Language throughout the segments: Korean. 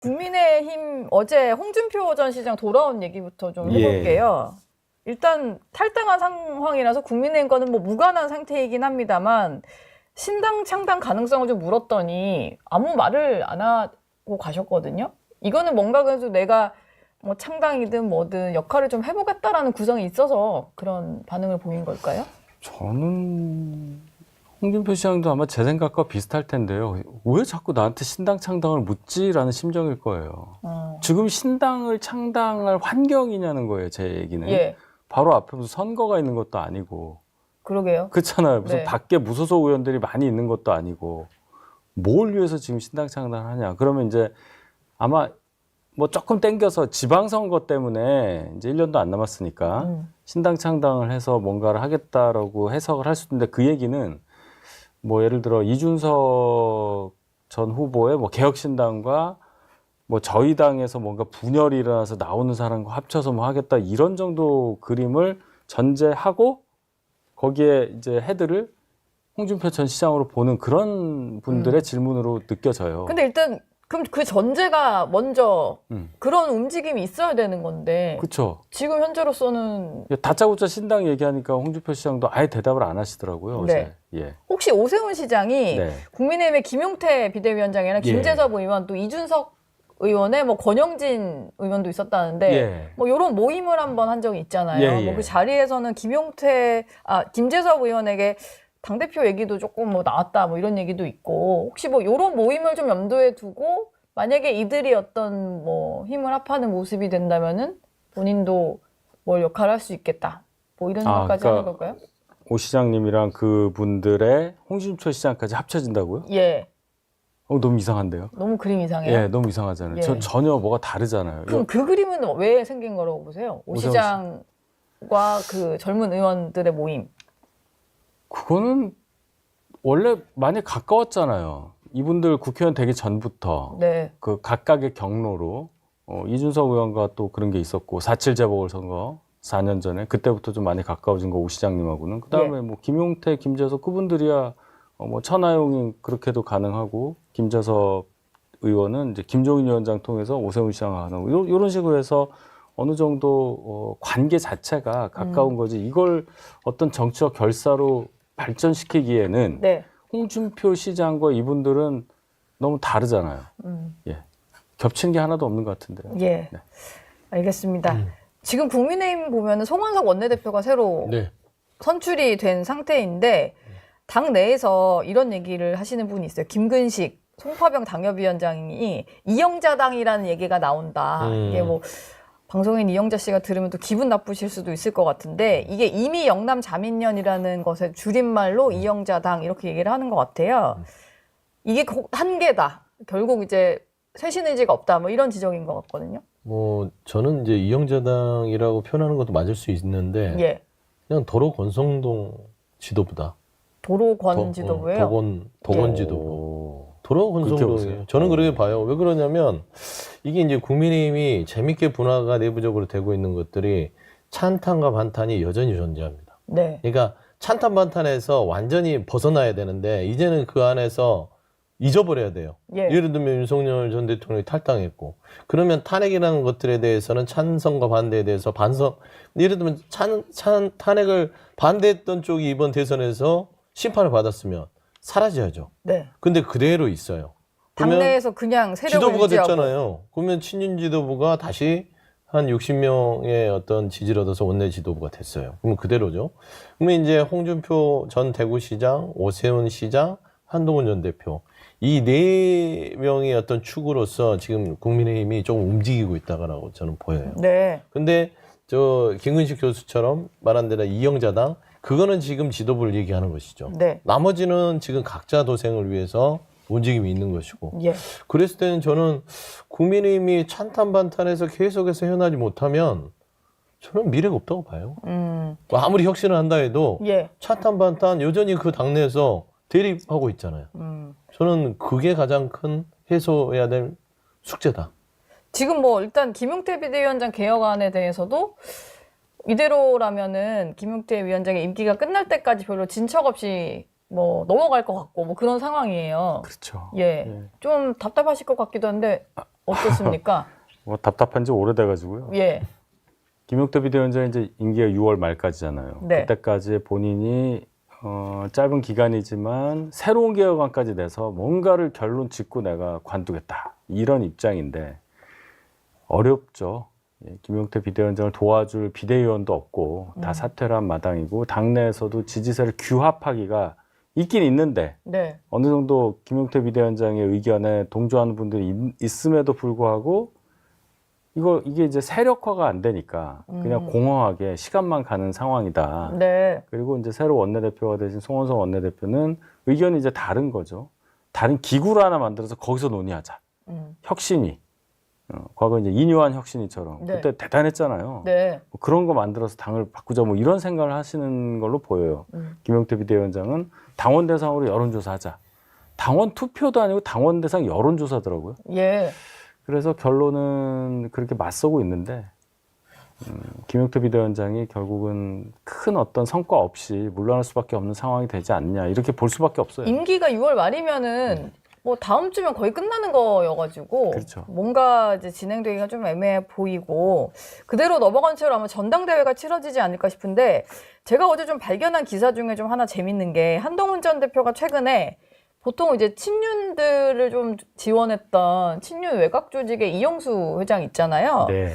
국민의힘 어제 홍준표 전 시장 돌아온 얘기부터 좀 해볼게요. 일단 탈당한 상황이라서 국민의힘과는 뭐 무관한 상태이긴 합니다만 신당 창당 가능성을 좀 물었더니 아무 말을 안 하고 가셨거든요. 이거는 뭔가 그래도 내가 뭐 창당이든 뭐든 역할을 좀 해보겠다라는 구성이 있어서 그런 반응을 보인 걸까요? 저는 홍준표 시장도 아마 제 생각과 비슷할 텐데요. 왜 자꾸 나한테 신당 창당을 묻지라는 심정일 거예요. 지금 신당을 창당할 환경이냐는 거예요, 제 얘기는. 예. 바로 앞에 무슨 선거가 있는 것도 아니고. 그러게요. 그렇잖아요. 무슨 네. 밖에 무소속 의원들이 많이 있는 것도 아니고. 뭘 위해서 지금 신당 창당을 하냐. 그러면 이제 아마 뭐 조금 땡겨서 지방선거 때문에 이제 1년도 안 남았으니까 신당 창당을 해서 뭔가를 하겠다라고 해석을 할 수 있는데 그 얘기는 뭐 예를 들어 이준석 전 후보의 뭐 개혁신당과 뭐 저희 당에서 뭔가 분열이 일어나서 나오는 사람과 합쳐서 뭐 하겠다 이런 정도 그림을 전제하고 거기에 이제 헤드를 홍준표 전 시장으로 보는 그런 분들의 질문으로 느껴져요. 근데 일단 그럼 그 전제가 먼저 그런 움직임이 있어야 되는 건데 그렇죠. 지금 현재로서는 다짜고짜 신당 얘기하니까 홍준표 시장도 아예 대답을 안 하시더라고요. 네. 어제. 예. 혹시 오세훈 시장이 네. 국민의힘의 김용태 비대위원장이랑 예. 김재섭 의원 또 이준석 의원의 뭐 권영진 의원도 있었다는데 예. 뭐 이런 모임을 한번 한 적이 있잖아요. 예, 예. 뭐 그 자리에서는 김재섭 의원에게 당대표 얘기도 조금 뭐 나왔다 뭐 이런 얘기도 있고 혹시 뭐 이런 모임을 좀 염두에 두고 만약에 이들이 어떤 뭐 힘을 합하는 모습이 된다면은 본인도 뭘 역할을 할 수 있겠다 뭐 이런 생각까지 하는 걸까요? 오 시장님이랑 그분들의 홍준표 시장까지 합쳐진다고요? 예. 너무 이상한데요? 너무 그림 이상해요. 예, 너무 이상하잖아요. 예. 전혀 뭐가 다르잖아요. 그럼 그 그림은 왜 생긴 거라고 보세요? 오 시장과 그 젊은 의원들의 모임. 그거는 원래 많이 가까웠잖아요. 이분들 국회의원 되기 전부터 네. 그 각각의 경로로 이준석 의원과 또 그런 게 있었고 4.7 재보궐선거 4년 전에 그때부터 좀 많이 가까워진 거 오 시장님하고는 그다음에 예. 뭐 김용태, 김재섭 그분들이야 뭐 천하용이 그렇게도 가능하고 김재섭 의원은 이제 김종인 위원장 통해서 오세훈 시장 하는 이런 식으로 해서 어느 정도 관계 자체가 가까운 거지 이걸 어떤 정치적 결사로 발전시키기에는 네. 홍준표 시장과 이분들은 너무 다르잖아요. 예. 겹치는 게 하나도 없는 것 같은데요. 예. 네. 알겠습니다. 지금 국민의힘 보면은 송원석 원내대표가 새로 네. 선출이 된 상태인데 당 내에서 이런 얘기를 하시는 분이 있어요. 김근식 송파병 당협위원장이 이영자당이라는 얘기가 나온다. 이게 뭐 방송인 이영자 씨가 들으면 또 기분 나쁘실 수도 있을 것 같은데 이게 이미 영남 자민련이라는 것의 줄임말로 이영자당 이렇게 얘기를 하는 것 같아요. 이게 한계다. 결국 이제 쇄신 의지가 없다. 뭐 이런 지적인 것 같거든요. 뭐 저는 이제 이영자당이라고 표현하는 것도 맞을 수 있는데 예. 그냥 도로 권성동 지도부다. 도로권 지도부예요. 도건 예. 지도부. 도로 그렇게 권성동이에요. 보세요. 저는 그렇게 봐요. 왜 그러냐면 이게 이제 국민의힘이 재밌게 분화가 내부적으로 되고 있는 것들이 찬탄과 반탄이 여전히 존재합니다. 네. 그러니까 찬탄 반탄에서 완전히 벗어나야 되는데 이제는 그 안에서 잊어버려야 돼요. 예. 예를 들면 윤석열 전 대통령이 탈당했고 그러면 탄핵이라는 것들에 대해서는 찬성과 반대에 대해서 반성 예를 들면 탄핵을 반대했던 쪽이 이번 대선에서 심판을 받았으면 사라져야죠. 네. 근데 그대로 있어요. 그러면 당내에서 그냥 세력을 지도부가 유지하고. 됐잖아요. 그러면 친윤 지도부가 다시 한 60명의 어떤 지지를 얻어서 원내 지도부가 됐어요. 그러면 그대로죠. 그러면 이제 홍준표 전 대구시장, 오세훈 시장, 한동훈 전 대표 이 네 명의 어떤 축으로서 지금 국민의힘이 조금 움직이고 있다고 저는 보여요. 네. 근데 저 김근식 교수처럼 말한 대로 이영자당 그거는 지금 지도부를 얘기하는 것이죠. 네. 나머지는 지금 각자 도생을 위해서 움직임이 있는 것이고. 예. 그랬을 때는 저는 국민의힘이 찬탄반탄에서 계속해서 헤어나지 못하면 저는 미래가 없다고 봐요. 아무리 혁신을 한다 해도 예. 찬탄반탄 여전히 그 당내에서 대립하고 있잖아요. 저는 그게 가장 큰 해소해야 될 숙제다. 지금 뭐 일단 김용태 비대위원장 개혁안에 대해서도 이대로라면은 김용태 위원장의 임기가 끝날 때까지 별로 진척 없이 뭐 넘어갈 것 같고 뭐 그런 상황이에요. 그렇죠. 예. 좀 답답하실 것 같기도 한데 어떻습니까? 뭐 답답한 지 오래돼가지고요. 예. 김용태 비대위원장이 이제 임기가 6월 말까지잖아요. 네. 그때까지 본인이 짧은 기간이지만 새로운 개혁안까지 내서 뭔가를 결론 짓고 내가 관두겠다. 이런 입장인데 어렵죠. 예, 김용태 비대위원장을 도와줄 비대위원도 없고 다 사퇴를 한 마당이고 당내에서도 지지세를 규합하기가 있긴 있는데 네. 어느 정도 김용태 비대위원장의 의견에 동조하는 분들이 있음에도 불구하고 이게 이제 세력화가 안 되니까 그냥 공허하게 시간만 가는 상황이다. 네. 그리고 이제 새로 원내대표가 되신 송원석 원내대표는 의견이 이제 다른 거죠. 다른 기구를 하나 만들어서 거기서 논의하자. 혁신위. 과거 이제 인유한 혁신위처럼 네. 그때 대단했잖아요. 네. 뭐 그런 거 만들어서 당을 바꾸자 뭐 이런 생각을 하시는 걸로 보여요. 김용태 비대위원장은 당원 대상으로 여론조사하자. 당원 투표도 아니고 당원 대상 여론조사더라고요. 예. 그래서 결론은 그렇게 맞서고 있는데 김용태 비대위원장이 결국은 큰 어떤 성과 없이 물러날 수밖에 없는 상황이 되지 않냐 이렇게 볼 수밖에 없어요. 임기가 6월 말이면은 뭐 다음 주면 거의 끝나는 거여가지고 그렇죠. 뭔가 이제 진행되기가 좀 애매해 보이고 그대로 넘어간 채로 아마 전당대회가 치러지지 않을까 싶은데 제가 어제 좀 발견한 기사 중에 좀 하나 재밌는 게 한동훈 전 대표가 최근에 보통 이제 친윤들을 좀 지원했던 친윤 외곽 조직의 이영수 회장 있잖아요. 네.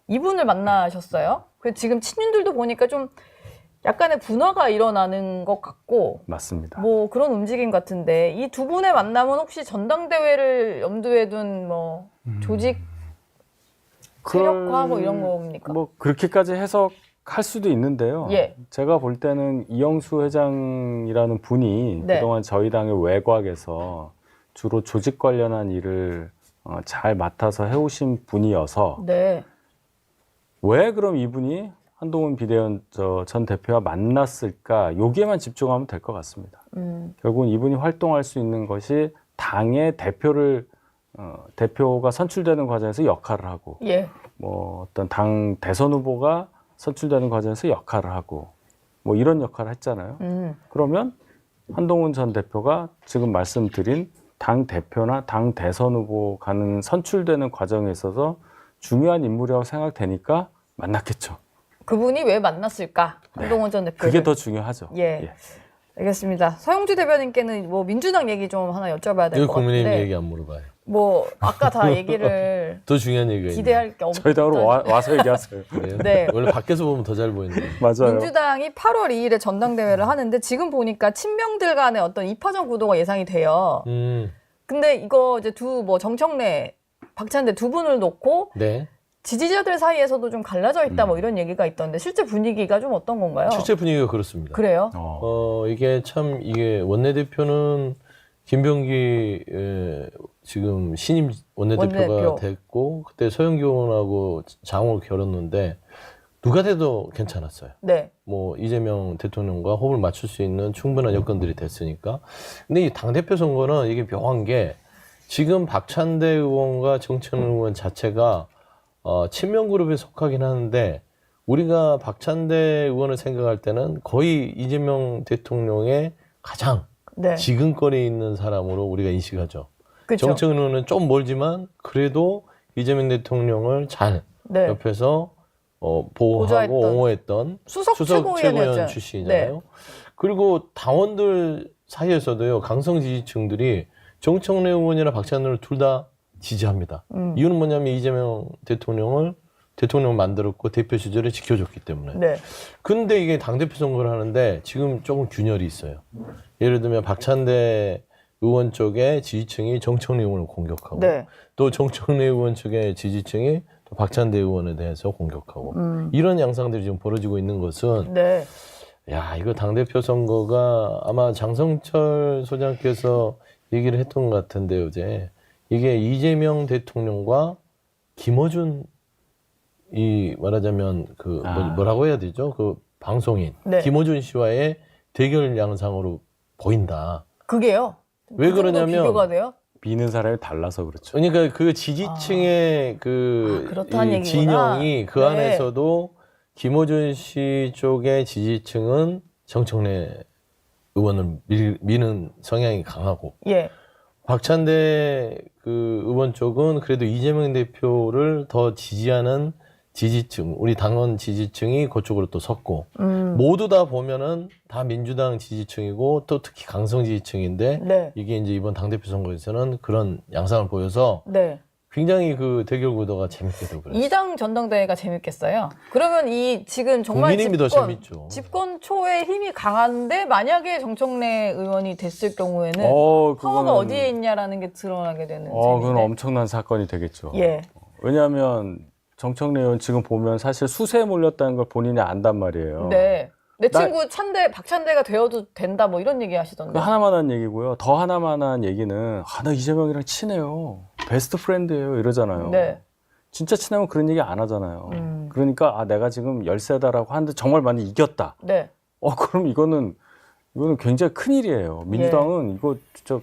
이분을 만나셨어요. 그래서 지금 친윤들도 보니까 좀 약간의 분화가 일어나는 것 같고 맞습니다. 뭐 그런 움직임 같은데 이 두 분의 만남은 혹시 전당대회를 염두에 둔 뭐 조직 세력화 뭐 이런 겁니까? 뭐 그렇게까지 해석할 수도 있는데요. 예. 제가 볼 때는 이영수 회장이라는 분이 네. 그동안 저희 당의 외곽에서 주로 조직 관련한 일을 잘 맡아서 해오신 분이어서 네. 왜 그럼 이분이 한동훈 비대위원 전 대표와 만났을까? 여기에만 집중하면 될 것 같습니다. 결국은 이분이 활동할 수 있는 것이 당의 대표가 선출되는 과정에서 역할을 하고, 예. 뭐 어떤 당 대선 후보가 선출되는 과정에서 역할을 하고, 뭐 이런 역할을 했잖아요. 그러면 한동훈 전 대표가 지금 말씀드린 당 대표나 당 대선 후보 선출되는 과정에 있어서 중요한 인물이라고 생각되니까 만났겠죠. 그분이 왜 만났을까? 한동훈 전 대표. 그게 더 중요하죠. 예. 알겠습니다. 서영주 대변인께는 뭐 민주당 얘기 좀 하나 여쭤봐야 될 이거 것 국민의힘 같은데 얘기 안 물어봐요. 뭐 아까 다 얘기를 더 중요한 얘기가 기대할 게 없다. 저희 당으로 와서 얘기하세요. 있네요. 네. 원래 밖에서 보면 더 잘 보이는데. 맞아요. 민주당이 8월 2일에 전당대회를 하는데 지금 보니까 친명들 간의 어떤 2파전 구도가 예상이 돼요. 근데 이거 이제 정청래, 박찬대 두 분을 놓고 네. 지지자들 사이에서도 좀 갈라져 있다 뭐 이런 얘기가 있던데 실제 분위기가 좀 어떤 건가요? 실제 분위기가 그렇습니다. 그래요? 이게 원내대표는 김병기 지금 신임 원내대표가 원내대표. 됐고 그때 서영교원하고 장을 겨뤘는데 누가 돼도 괜찮았어요. 네. 뭐 이재명 대통령과 호흡을 맞출 수 있는 충분한 여건들이 됐으니까. 근데 이 당대표 선거는 이게 묘한 게 지금 박찬대 의원과 정청래 의원 자체가 친명 그룹에 속하긴 하는데 우리가 박찬대 의원을 생각할 때는 거의 이재명 대통령의 가장 네. 지근거리 있는 사람으로 우리가 인식하죠. 그렇죠. 정청래 의원은 좀 멀지만 그래도 이재명 대통령을 잘 네. 옆에서 보호하고 보좌했던 옹호했던 수석 최고위원이었죠. 출신이잖아요. 네. 그리고 당원들 사이에서도요. 강성 지지층들이 정청래 의원이나 박찬대 의원을 둘 다 지지합니다. 이유는 뭐냐면 이재명 대통령을 만들었고 대표 시절에 지켜줬기 때문에. 네. 근데 이게 당대표 선거를 하는데 지금 조금 균열이 있어요. 예를 들면 박찬대 의원 쪽의 지지층이 정청래 의원을 공격하고 네. 또 정청래 의원 쪽의 지지층이 또 박찬대 의원에 대해서 공격하고 이런 양상들이 지금 벌어지고 있는 것은 네. 야 이거 당대표 선거가 아마 장성철 소장께서 얘기를 했던 것 같은데 어제 이게 이재명 대통령과 김어준 말하자면 뭐라고 해야 되죠? 그 방송인 네. 김어준 씨와의 대결 양상으로 보인다. 그게요? 왜 그 정도 그러냐면 비교가 돼요? 미는 사람이 달라서 그렇죠. 그러니까 그 지지층의 그렇다는 이 얘기구나. 진영이 그 네. 안에서도 김어준 씨 쪽의 지지층은 정청래 의원을 미는 성향이 강하고 예. 박찬대 그 의원 쪽은 그래도 이재명 대표를 더 지지하는 지지층, 우리 당원 지지층이 그쪽으로 또 섰고 모두 다 보면은 다 민주당 지지층이고 또 특히 강성 지지층인데 네. 이게 이제 이번 당대표 선거에서는 그런 양상을 보여서 네. 굉장히 그 대결 구도가 재밌게도 그랬어요. 이당 전당대회가 재밌겠어요. 그러면 이 지금 정말 국민의힘이 더 재밌죠. 집권 초에 힘이 강한데 만약에 정청래 의원이 됐을 경우에는 파워가 어디에 있냐라는 게 드러나게 되는 그건 셈인데. 엄청난 사건이 되겠죠. 예. 왜냐하면 정청래 의원 지금 보면 사실 수세에 몰렸다는 걸 본인이 안단 말이에요. 네. 내 친구 박찬대가 되어도 된다 뭐 이런 얘기 하시던데. 그 하나만 한 얘기고요. 더 하나만 한 얘기는 나 이재명이랑 친해요. 베스트 프렌드예요. 이러잖아요. 네. 진짜 친하면 그런 얘기 안 하잖아요. 그러니까 내가 지금 열세다라고 하는데 정말 많이 이겼다. 네. 그럼 이거는 굉장히 큰일이에요. 민주당은 이거 진짜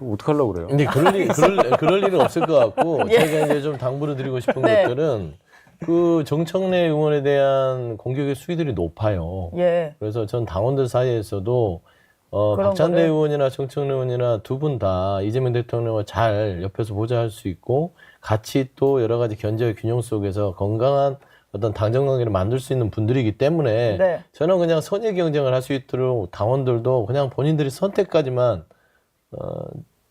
어떡하려고 그래요? 근데 그럴 일은 없을 것 같고 예. 제가 이제 좀 당부를 드리고 싶은 네. 것들은 그 정청래 의원에 대한 공격의 수위들이 높아요. 예. 그래서 전 당원들 사이에서도 그런 박찬대 거를. 의원이나 정청래 의원이나 두 분 다 이재명 대통령을 잘 옆에서 보좌할 수 있고 같이 또 여러 가지 견제와 균형 속에서 건강한 어떤 당정 관계를 만들 수 있는 분들이기 때문에 네. 저는 그냥 선의 경쟁을 할 수 있도록 당원들도 그냥 본인들이 선택까지만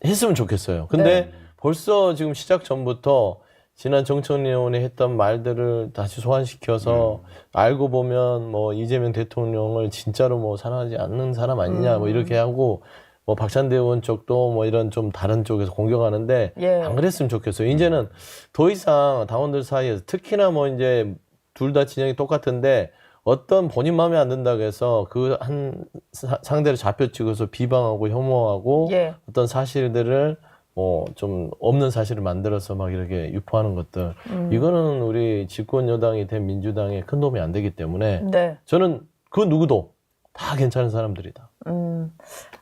했으면 좋겠어요. 근데 네. 벌써 지금 시작 전부터 지난 정청래 의원이 했던 말들을 다시 소환시켜서 알고 보면 뭐 이재명 대통령을 진짜로 뭐 사랑하지 않는 사람 아니냐 뭐 이렇게 하고 뭐 박찬대 의원 쪽도 뭐 이런 좀 다른 쪽에서 공격하는데 예. 안 그랬으면 좋겠어요. 이제는 더 이상 당원들 사이에서 특히나 뭐 이제 둘 다 진영이 똑같은데 어떤 본인 마음에 안 든다고 해서 그 한 상대를 좌표 찍어서 비방하고 혐오하고 예. 어떤 사실들을 뭐 좀 없는 사실을 만들어서 막 이렇게 유포하는 것들 이거는 우리 집권 여당이 된 민주당에 큰 도움이 안 되기 때문에 네. 저는 그 누구도 다 괜찮은 사람들이다.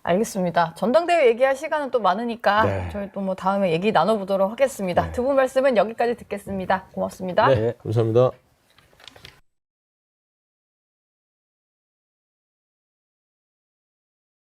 알겠습니다. 전당대회 얘기할 시간은 또 많으니까 네. 저희 또 뭐 다음에 얘기 나눠보도록 하겠습니다. 두 분 말씀은 여기까지 듣겠습니다. 고맙습니다. 네, 감사합니다.